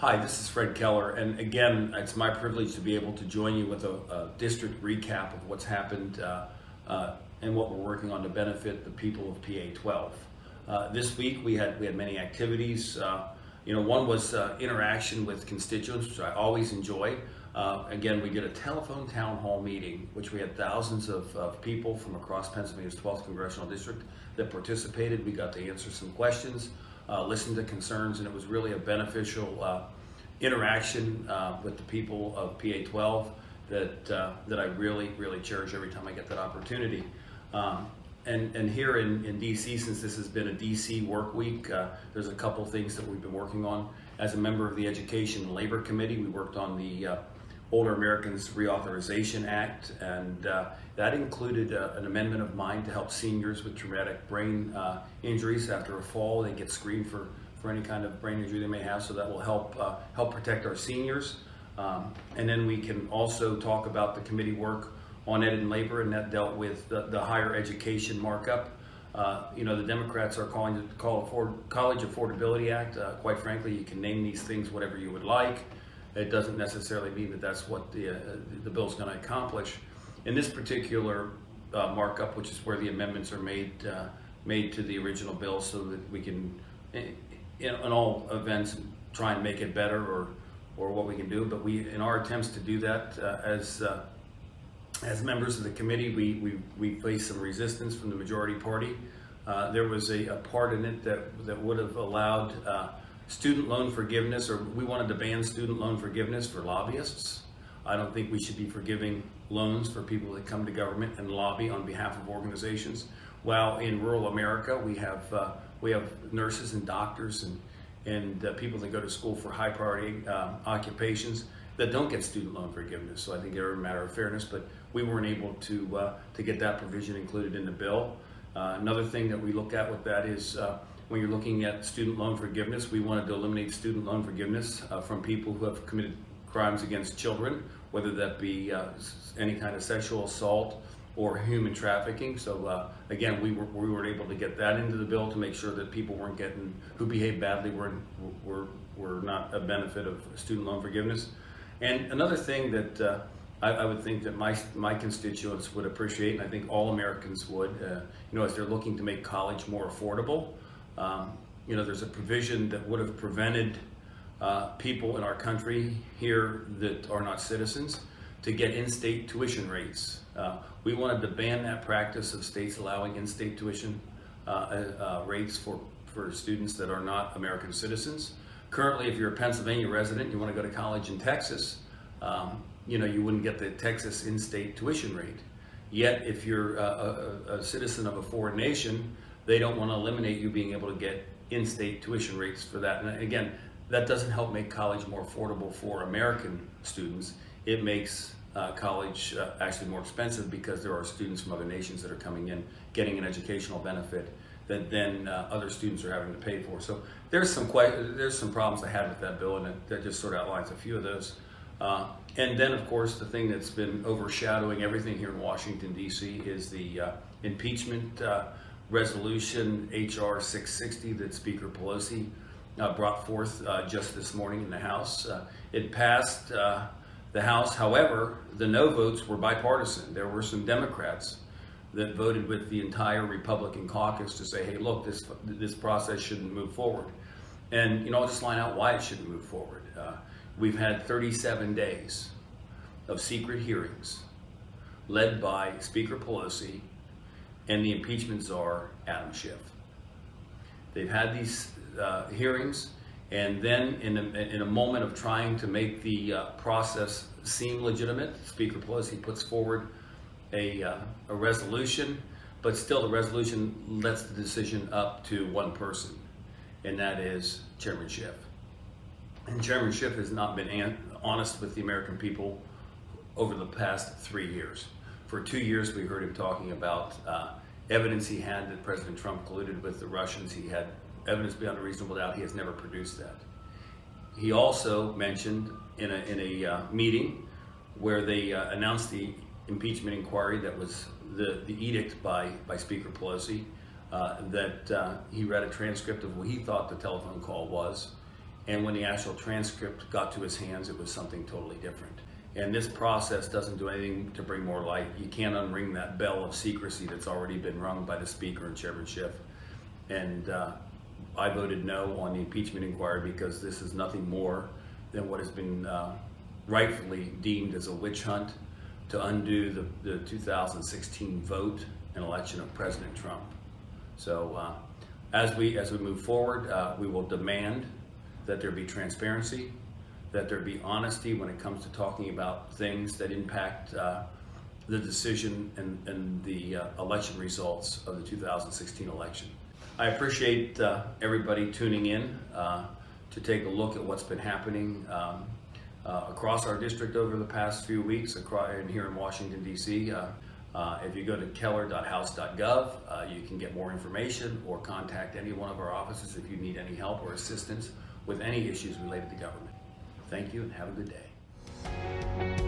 Hi, this is Fred Keller, and again, it's my privilege to be able to join you with a district recap of what's happened and what we're working on to benefit the people of PA 12. This week we had many activities. One was interaction with constituents, which I always enjoy. Again, we did a telephone town hall meeting, which we had thousands of people from across Pennsylvania's 12th Congressional District that participated. We got to answer some questions, listen to concerns, and it was really a beneficial interaction with the people of PA 12 that I really cherish every time I get that opportunity. And here in DC, since this has been a DC work week, there's a couple things that we've been working on. As a member of the Education and Labor Committee, we worked on the Older Americans Reauthorization Act, and that included an amendment of mine to help seniors with traumatic brain injuries after a fall. They get screened for any kind of brain injury they may have, so that will help protect our seniors. And then we can also talk about the committee work on ed and labor, and that dealt with the higher education markup. The Democrats are calling it the College Affordability Act. Quite frankly, you can name these things whatever you would like. It doesn't necessarily mean that that's what the bill's going to accomplish. In this particular markup, which is where the amendments are made to the original bill, so that we can, in all events, try and make it better or what we can do. But in our attempts to do that, as members of the committee, we faced some resistance from the majority party. There was a part in it that would have allowed student loan forgiveness, or we wanted to ban student loan forgiveness for lobbyists. I don't think we should be forgiving loans for people that come to government and lobby on behalf of organizations. While in rural America, we have nurses and doctors and people that go to school for high priority occupations that don't get student loan forgiveness. So I think they're a matter of fairness, but we weren't able to get that provision included in the bill. Another thing that we look at with that is when you're looking at student loan forgiveness, we wanted to eliminate student loan forgiveness from people who have committed crimes against children, whether that be any kind of sexual assault or human trafficking. So again, we were able to get that into the bill to make sure that people who behaved badly were not a benefit of student loan forgiveness. And another thing that I would think that my constituents would appreciate, and I think all Americans would, as they're looking to make college more affordable, there's a provision that would have prevented people in our country here that are not citizens to get in-state tuition rates. We wanted to ban that practice of states allowing in-state tuition rates for students that are not American citizens. Currently, if you're a Pennsylvania resident, you want to go to college in Texas, you wouldn't get the Texas in-state tuition rate. Yet, if you're a citizen of a foreign nation, they don't want to eliminate you being able to get in-state tuition rates for that. And again, that doesn't help make college more affordable for American students. It makes college actually more expensive because there are students from other nations that are coming in, getting an educational benefit that then other students are having to pay for. So there's some problems I had with that bill, and that just sort of outlines a few of those. And then, of course, the thing that's been overshadowing everything here in Washington, D.C. is the Impeachment Resolution H.R. 660 that Speaker Pelosi brought forth just this morning in the House. It passed the House. However, the no votes were bipartisan. There were some Democrats that voted with the entire Republican caucus to say, hey, look, this process shouldn't move forward. And I'll just line out why it shouldn't move forward. We've had 37 days of secret hearings led by Speaker Pelosi and the impeachment czar, Adam Schiff. They've had these hearings, and then in a moment of trying to make the process seem legitimate, Speaker Pelosi puts forward a resolution, but still the resolution lets the decision up to one person, and that is Chairman Schiff. And Chairman Schiff has not been honest with the American people over the past 3 years. For 2 years, we heard him talking about evidence he had that President Trump colluded with the Russians. He had evidence beyond a reasonable doubt. He has never produced that. He also mentioned in a meeting where they announced the impeachment inquiry that was the edict by Speaker Pelosi, that he read a transcript of what he thought the telephone call was. And when the actual transcript got to his hands, it was something totally different. And this process doesn't do anything to bring more light. You can't unring that bell of secrecy that's already been rung by the Speaker and Chairman Schiff. And I voted no on the impeachment inquiry because this is nothing more than what has been rightfully deemed as a witch hunt to undo the 2016 vote and election of President Trump. So as we move forward, we will demand that there be transparency, that there be honesty when it comes to talking about things that impact the decision and the election results of the 2016 election. I appreciate everybody tuning in to take a look at what's been happening across our district over the past few weeks and here in Washington, D.C. If you go to keller.house.gov, you can get more information or contact any one of our offices if you need any help or assistance with any issues related to government. Thank you and have a good day.